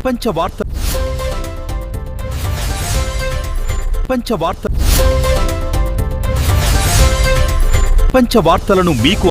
పంచవార్తలను మీకు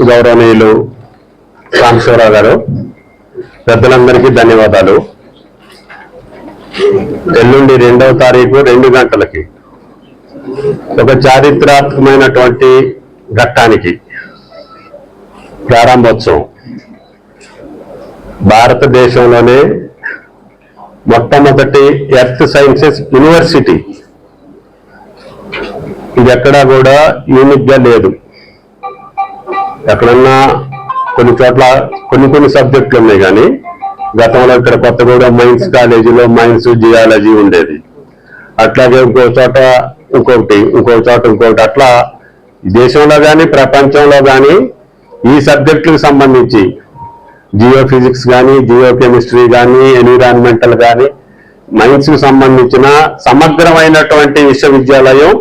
గౌరవనీయులు రామశివరావు గారు, పెద్దలందరికీ ధన్యవాదాలు. ఎల్లుండి 2వ తారీఖు 2 గంటలకి ఒక చారిత్రాత్మకమైనటువంటి ఘట్టానికి ప్రారంభోత్సవం. భారతదేశంలోనే మొట్టమొదటి ఎర్త్ సైన్సెస్ యూనివర్సిటీ. ఇది ఎక్కడా కూడా యూనిక్ గా లేదు. ఎక్కడన్నా కొన్ని చోట్ల కొన్ని సబ్జెక్టులు ఉన్నాయి, కానీ గతంలో ఇక్కడ కొత్తగూడెం మైన్స్ కాలేజీలో మైన్స్ జియాలజీ ఉండేది. అట్లాగే ఇంకో చోట ఇంకొకటి అట్లా దేశంలో కానీ ప్రపంచంలో కానీ ఈ సబ్జెక్టులకు సంబంధించి జియో ఫిజిక్స్ కానీ, జియో కెమిస్ట్రీ కానీ, ఎన్విరాన్మెంటల్ కానీ, మైన్స్ కు సంబంధించిన సమగ్రమైనటువంటి విశ్వవిద్యాలయం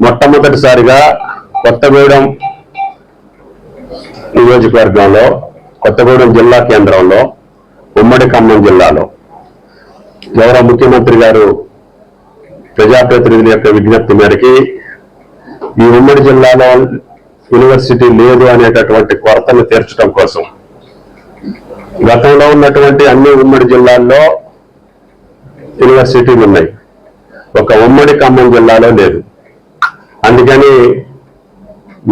మొట్టమొదటిసారిగా కొత్తగూడెం నియోజకవర్గంలో, కొత్తగూడెం జిల్లా కేంద్రంలో, ఉమ్మడి ఖమ్మం జిల్లాలో గౌరవ ముఖ్యమంత్రి గారు ప్రజాప్రతినిధుల యొక్క విజ్ఞప్తి మేరకి ఈ ఉమ్మడి జిల్లాలో యూనివర్సిటీ లేదు అనేటటువంటి కొరతను తీర్చడం కోసం గతంలో ఉన్నటువంటి అన్ని ఉమ్మడి జిల్లాల్లో యూనివర్సిటీలు ఉన్నాయి, ఒక ఉమ్మడి ఖమ్మం జిల్లాలో లేదు. అందుకని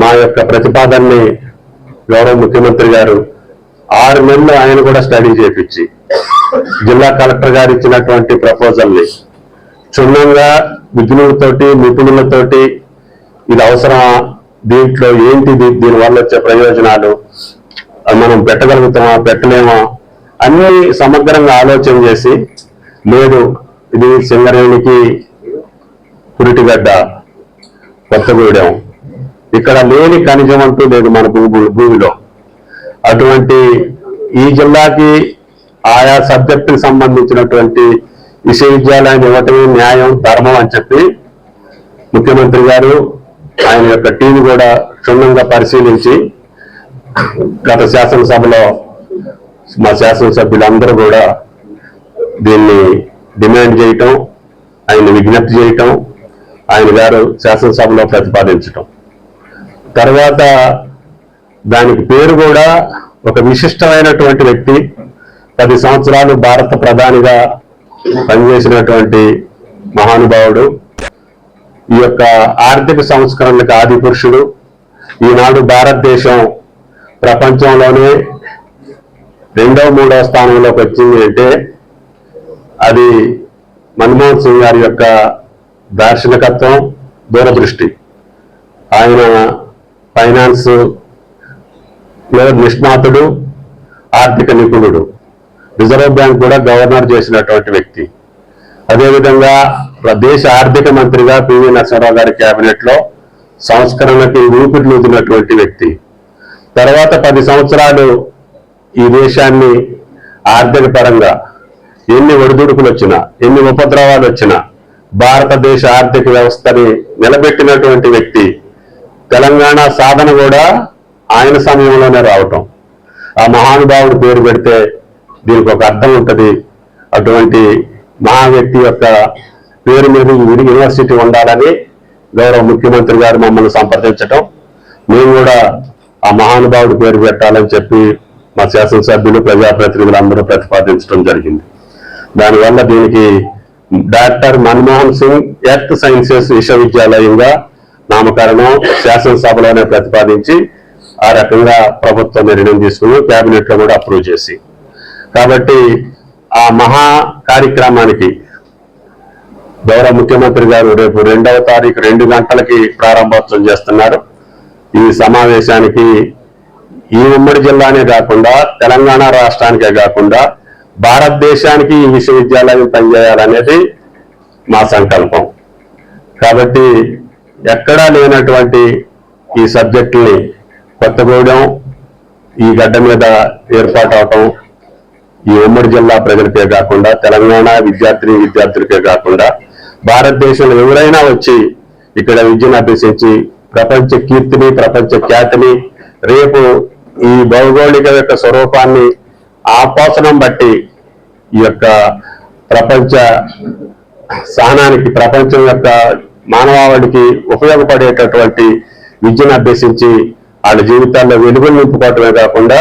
మా యొక్క ప్రతిపాదనని గౌరవ ముఖ్యమంత్రి గారు 6 నెలలు ఆయన కూడా స్టడీ చేయించి జిల్లా కలెక్టర్ గారు ఇచ్చినటువంటి ప్రపోజల్ని క్షుణ్ణంగా విజ్ఞులతోటి, నిపుణులతోటి ఇది అవసరమా, దీంట్లో ఏంటిది, దీనివల్ల వచ్చే ప్రయోజనాలు, మనం పెట్టగలుగుతామా పెట్టలేమా అన్ని సమగ్రంగా ఆలోచన చేసి, లేదు ఇది సింగరేణికి పురిటిగడ్డ కొత్తగూడెం, ఇక్కడ లేని ఖనిజం అంటూ లేదు మన భూమిలో, అటువంటి ఈ జిల్లాకి ఆయా సబ్జెక్టుకి సంబంధించినటువంటి విశ్వవిద్యాలయాన్ని ఇవ్వటమే న్యాయం, ధర్మం అని చెప్పి ముఖ్యమంత్రి గారు ఆయన యొక్క టీం కూడా క్షుణ్ణంగా పరిశీలించి గత శాసనసభలో మా శాసనసభ్యులందరూ కూడా దీన్ని డిమాండ్ చేయటం, ఆయన విజ్ఞప్తి చేయటం, ఆయన గారు శాసనసభలో ప్రతిపాదించటం, తర్వాత దానికి పేరు కూడా ఒక విశిష్టమైనటువంటి వ్యక్తి, 10 సంవత్సరాలు భారత ప్రధానిగా పనిచేసినటువంటి మహానుభావుడు, ఈ యొక్క ఆర్థిక సంస్కరణలకు ఆది పురుషుడు. ఈనాడు భారతదేశం ప్రపంచంలోనే 2వ 3వ స్థానంలోకి వచ్చింది అంటే అది మన్మోహన్ సింగ్ గారి యొక్క దార్శనికత్వం, దూరదృష్టి. ఆయన ఫైనాన్స్ నిష్ణాతుడు, ఆర్థిక నిపుణుడు, రిజర్వ్ బ్యాంక్ కూడా గవర్నర్ చేసినటువంటి వ్యక్తి. అదేవిధంగా దేశ ఆర్థిక మంత్రిగా పివి నరసింహారావు గారి కేబినెట్ లో సంస్కరణకి ఊపిరిలూదినటువంటి వ్యక్తి. తర్వాత 10 సంవత్సరాలు ఈ దేశాన్ని ఆర్థిక పరంగా ఎన్ని ఒడిదుడుకులు వచ్చినా, ఎన్ని ఉపద్రవాలు వచ్చినా భారతదేశ ఆర్థిక వ్యవస్థని నిలబెట్టినటువంటి వ్యక్తి. తెలంగాణ సాధన కూడా ఆయన సమయంలోనే రావటం. ఆ మహానుభావుడు పేరు పెడితే దీనికి ఒక అర్థం ఉంటుంది. అటువంటి మహా వ్యక్తి యొక్క పేరు మీద యూనివర్సిటీ ఉండాలని గౌరవ ముఖ్యమంత్రి గారు మమ్మల్ని సంప్రదించటం, మేము కూడా ఆ మహానుభావుడి పేరు పెట్టాలని చెప్పి మా శాసనసభ్యులు ప్రజాప్రతినిధులు అందరూ ప్రతిపాదించడం జరిగింది. దానివల్ల దీనికి doctor Manmohan Singh earth sciences విశ్వవిద్యాలయంగా నామకరణం శాసనసభలోనే ప్రతిపాదించి ఆ రకంగా ప్రభుత్వం నిర్ణయం తీసుకుని కేబినెట్ లో కూడా అప్రూవ్ చేసి, కాబట్టి ఆ మహా కార్యక్రమానికి గౌరవ ముఖ్యమంత్రి గారు రేపు 2వ తారీఖు 2 గంటలకి ప్రారంభోత్సవం చేస్తున్నారు. ఈ సమావేశానికి ఈ ఉమ్మడి జిల్లానే కాకుండా తెలంగాణ రాష్ట్రానికే కాకుండా భారతదేశానికి ఈ విశ్వవిద్యాలయం పనిచేయాలనేది మా సంకల్పం. కాబట్టి ఎక్కడా లేనటువంటి ఈ సబ్జెక్టుని కొత్తగూడెం ఈ గడ్డ మీద ఏర్పాటు అవటం ఈ ఉమ్మడి జిల్లా ప్రజలకే కాకుండా తెలంగాణ విద్యార్థులకే కాకుండా భారతదేశంలో ఎవరైనా వచ్చి ఇక్కడ విద్యను అభ్యసించి ప్రపంచ కీర్తిని ప్రపంచ ఖ్యాతిని రేపు ఈ భౌగోళిక యొక్క స్వరూపాన్ని ఆపోసనం బట్టి ఈ యొక్క ప్రపంచ సహనానికి ప్రపంచం యొక్క మానవాళికి ఉపయోగపడేటటువంటి విద్యను అభ్యసించి వాళ్ళ జీవితాల్లో వెలుగులు నింపుకోవటమే కాకుండా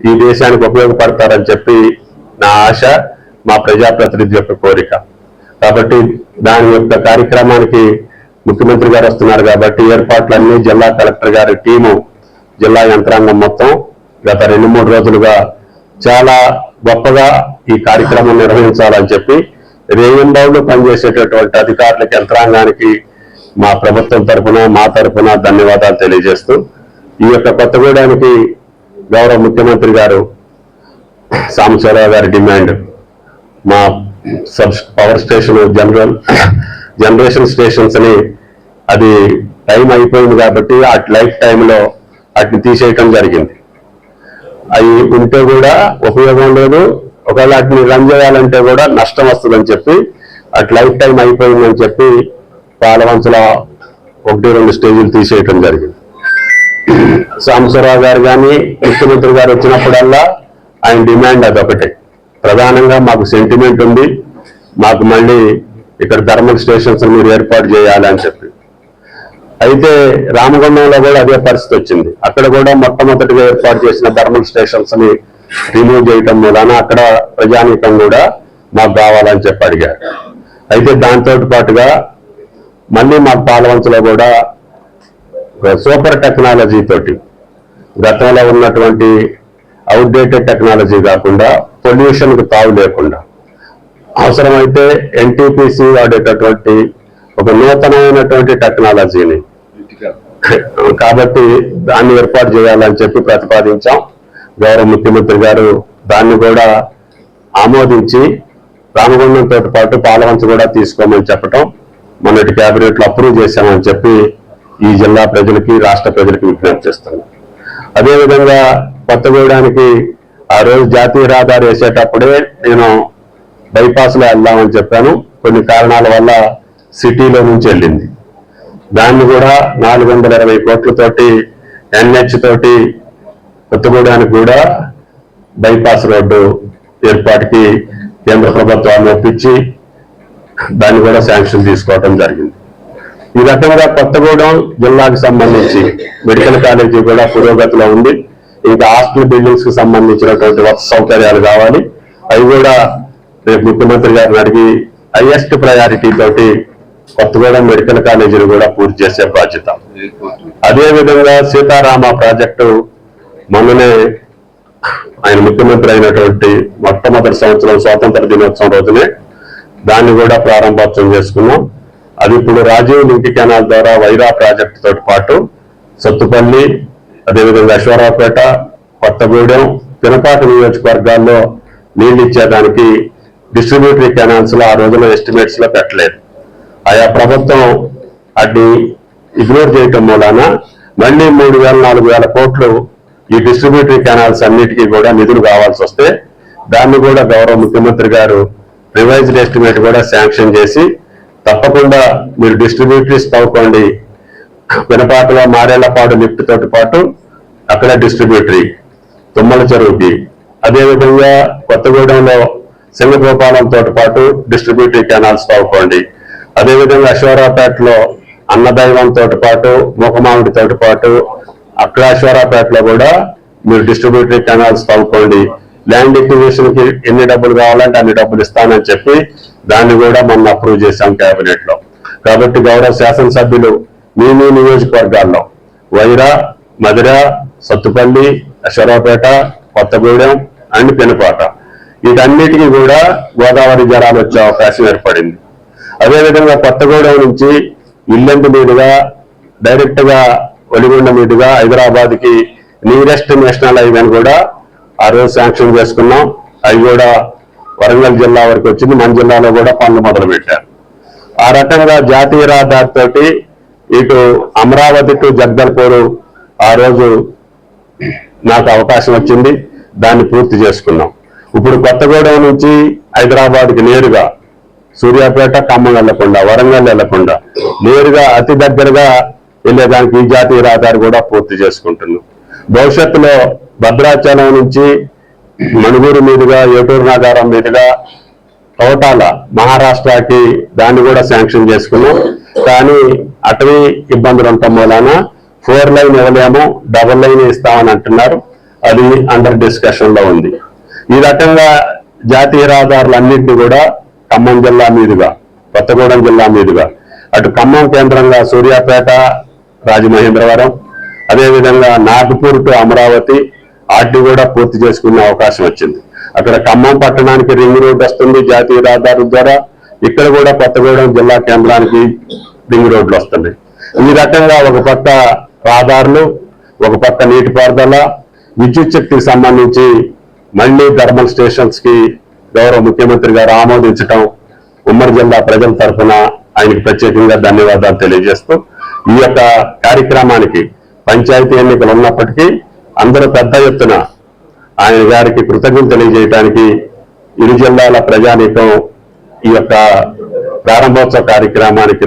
ఈ దేశానికి ఉపయోగపడతారని చెప్పి నా ఆశ, మా ప్రజాప్రతినిధి యొక్క కోరిక. కాబట్టి దాని యొక్క కార్యక్రమానికి ముఖ్యమంత్రి గారు వస్తున్నారు కాబట్టి ఏర్పాట్లన్నీ జిల్లా కలెక్టర్ గారి టీము, జిల్లా యంత్రాంగం మొత్తం గత 2-3 రోజులుగా చాలా గొప్పగా ఈ కార్యక్రమం నిర్వహించాలని చెప్పి రేయింబౌళ్ళు పనిచేసేటటువంటి అధికారులకు, యంత్రాంగానికి మా ప్రభుత్వం తరఫున మా తరఫున ధన్యవాదాలు తెలియజేస్తూ, ఈ యొక్క కొత్తగూడానికి గౌరవ ముఖ్యమంత్రి గారు సాంబశివరావు గారి డిమాండ్ మా పవర్ స్టేషన్ జనరేషన్ స్టేషన్స్ అని అది టైం అయిపోయింది కాబట్టి ఆ లైఫ్ టైంలో వాటిని తీసేయటం జరిగింది. అవి ఉంటే కూడా ఉపయోగం లేదు, ఒకవేళ వాటిని రన్ చేయాలంటే కూడా నష్టం వస్తుందని చెప్పి అటు లైఫ్ టైం అయిపోయిందని చెప్పి పాలవంచల 1-2 స్టేజీలు తీసేయటం జరిగింది. సాంబశివరావు గారు కానీ ముఖ్యమంత్రి గారు వచ్చినప్పుడల్లా ఆయన డిమాండ్ అదొకటే. ప్రధానంగా మాకు సెంటిమెంట్ ఉంది, మాకు మళ్ళీ ఇక్కడ థర్మల్ స్టేషన్స్ మీరు ఏర్పాటు చేయాలి అని చెప్పి. అయితే రామగుండంలో కూడా అదే పరిస్థితి వచ్చింది. అక్కడ కూడా మొట్టమొదటిగా ఏర్పాటు చేసిన థర్మల్ స్టేషన్స్ ని రిమూవ్ చేయటం మూలాన అక్కడ ప్రజానీకం కూడా మాకు కావాలని చెప్పి అడిగారు. అయితే దాంతో పాటుగా మళ్ళీ మాకు పాలవంచలో కూడా సూపర్ టెక్నాలజీ తోటి గతంలో ఉన్నటువంటి అవుట్డేటెడ్ టెక్నాలజీ కాకుండా పొల్యూషన్ కు తావు లేకుండా అవసరమైతే ఎన్టీపీసీ వాడేటటువంటి ఒక నూతనమైనటువంటి టెక్నాలజీని కాబట్టి దాన్ని ఏర్పాటు చేయాలని చెప్పి ప్రతిపాదించాం. గౌరవ ముఖ్యమంత్రి గారు దాన్ని కూడా ఆమోదించి రామగుండంతో పాటు పాలవంచ కూడా తీసుకోమని చెప్పటం మొన్నటి కేబినెట్ లో అప్రూవ్ చేశామని చెప్పి ఈ జిల్లా ప్రజలకి, రాష్ట్ర ప్రజలకి విజ్ఞప్తి చేస్తున్నాం. అదేవిధంగా కొత్తగూడానికి ఆ రోజు జాతీయ రహదారి వేసేటప్పుడే నేను బైపాస్ లో వెళ్దామని చెప్పాను. కొన్ని కారణాల వల్ల సిటీలో నుంచి వెళ్ళింది. దాన్ని కూడా 420 కోట్లతోటి NH తోటి కొత్తగూడానికి కూడా బైపాస్ రోడ్డు ఏర్పాటుకి కేంద్ర ప్రభుత్వాన్ని ఒప్పించి దాన్ని కూడా శాంక్షన్ తీసుకోవడం జరిగింది. ఈ రకంగా కొత్తగూడెం జిల్లాకు సంబంధించి మెడికల్ కాలేజీ కూడా పురోగతిలో ఉంది. ఇంకా హాస్టల్ బిల్డింగ్స్ కి సంబంధించినటువంటి వసతి సౌకర్యాలు కావాలి. అవి కూడా రేపు ముఖ్యమంత్రి గారిని అడిగి హైయెస్ట్ ప్రయారిటీ తోటి కొత్తగూడెం మెడికల్ కాలేజీని కూడా పూర్తి చేసే బాధ్యత. అదేవిధంగా సీతారామ ప్రాజెక్టు మొన్ననే ఆయన ముఖ్యమంత్రి అయినటువంటి మొట్టమొదటి సంవత్సరం స్వాతంత్ర దినోత్సవం రోజునే దాన్ని కూడా ప్రారంభోత్సవం చేసుకున్నాం. అది ఇప్పుడు రాజీవ్ లింక్ కెనాల్ ద్వారా వైరా ప్రాజెక్టు తోటి పాటు సత్తుపల్లి, అదేవిధంగా అశ్వారావుపేట, కొత్తగూడెం, పినపాక నియోజకవర్గాల్లో నీళ్లు ఇచ్చేదానికి డిస్ట్రిబ్యూటరీ కెనాల్స్ లో ఆ రోజున ఎస్టిమేట్స్ లో పెట్టలేదు. ఆయా ప్రభుత్వం అది ఇగ్నోర్ చేయటం మూలాన మళ్ళీ 3,000-4,000 కోట్లు ఈ డిస్ట్రిబ్యూటరీ కెనాల్స్ అన్నిటికీ కూడా నిధులు కావాల్సి వస్తే దాన్ని కూడా గౌరవ ముఖ్యమంత్రి గారు రివైజ్డ్ ఎస్టిమేట్ కూడా శాంక్షన్ చేసి తప్పకుండా మీరు డిస్ట్రిబ్యూటరీస్ తవ్వుకోండి. పినపాకలో మారేళ్లపాడు లిఫ్ట్ తోటి పాటు అక్కడ డిస్ట్రిబ్యూటరీ, తుమ్మల చెరువుకి, అదేవిధంగా కొత్తగూడెంలో సింగగోపాలం తోటి పాటు డిస్ట్రిబ్యూటరీ కెనాల్స్ తవ్వుకోండి. అదేవిధంగా అశ్వారావుపేటలో అన్నదైవం తోటి పాటు మూకమామిడి తోటి పాటు అక్కడ అశ్వారావుపేటలో కూడా మీరు డిస్ట్రిబ్యూటరీ కెనాల్స్ తవ్వుకోండి. ల్యాండ్ ఎక్విజిషన్ కి ఎన్ని డబ్బులు కావాలంటే అన్ని డబ్బులు ఇస్తానని చెప్పి దాన్ని కూడా మొన్న అప్రూవ్ చేశాం కేబినెట్ లో. కాబట్టి గౌరవ శాసనసభ్యులు మీ నియోజకవర్గాల్లో వైరా, మధిర, సత్తుపల్లి, అశ్వరావుపేట, కొత్తగూడెం అండ్ పెనుపాక వీటన్నిటికీ కూడా గోదావరి జలాలు వచ్చే అవకాశం ఏర్పడింది. అదేవిధంగా కొత్తగూడెం నుంచి ఇల్లెందు మీదుగా డైరెక్ట్ గా ఒలిగొండ మీదుగా హైదరాబాద్ కి నియరెస్ట్ నేషనల్ హైవే కూడా ఆ రోజు శాంక్షన్ చేసుకున్నాం. అవి కూడా వరంగల్ జిల్లా వరకు వచ్చింది. మన జిల్లాలో కూడా పనులు మొదలు పెట్టారు. ఆ రకంగా జాతీయ రహదారి తోటి ఇటు అమరావతి టు జగదల్పూర్ ఆ రోజు నాకు అవకాశం వచ్చింది, దాన్ని పూర్తి చేసుకున్నాం. ఇప్పుడు కొత్తగూడెం నుంచి హైదరాబాద్కి నేరుగా సూర్యాపేట, ఖమ్మం వెళ్లకుండా, వరంగల్ వెళ్లకుండా నేరుగా అతి దగ్గరగా వెళ్ళేదానికి ఈ జాతీయ రహదారి కూడా పూర్తి చేసుకుంటున్నాం. భవిష్యత్తులో భద్రాచలం నుంచి మణుగూరు మీదుగా, ఏటూరు నాగారం మీదుగా కోటాల మహారాష్ట్రకి దాన్ని కూడా శాంక్షన్ చేసుకున్నాం. కానీ అటవీ ఇబ్బందులు ఉండటం మూలాన 4 లైన్ ఇవ్వలేము, 1 లైన్ ఇస్తామని అంటున్నారు. అది అండర్ డిస్కషన్ లో ఉంది. ఈ రకంగా జాతీయ రహదారులన్నింటినీ కూడా ఖమ్మం జిల్లా మీదుగా, కొత్తగూడెం జిల్లా మీదుగా, అటు ఖమ్మం కేంద్రంగా సూర్యాపేట, రాజమహేంద్రవరం, అదేవిధంగా నాగపూర్ టు అమరావతి వాటిని కూడా పూర్తి చేసుకునే అవకాశం వచ్చింది. అక్కడ ఖమ్మం పట్టణానికి రింగ్ రోడ్ వస్తుంది జాతీయ రహదారుల ద్వారా, ఇక్కడ కూడా కొత్తగూడెం జిల్లా కేంద్రానికి రింగ్ రోడ్లు వస్తున్నాయి. ఈ రకంగా ఒక పక్క రహదారులు, ఒక పక్క నీటిపారుదల, విద్యుత్ శక్తికి సంబంధించి మళ్లీ థర్మల్ స్టేషన్స్ కి గౌరవ ముఖ్యమంత్రి గారు ఆమోదించడం ఉమ్మడి జిల్లా ప్రజల తరఫున ఆయనకి ప్రత్యేకంగా ధన్యవాదాలు తెలియజేస్తూ, ఈ యొక్క కార్యక్రమానికి పంచాయతీ ఎన్నికలు ఉన్నప్పటికీ అందరూ పెద్ద ఎత్తున ఆయన గారికి కృతజ్ఞతలు తెలియజేయడానికి ఇరు జిల్లాల ప్రజానీకం ఈ యొక్క ప్రారంభోత్సవ కార్యక్రమానికి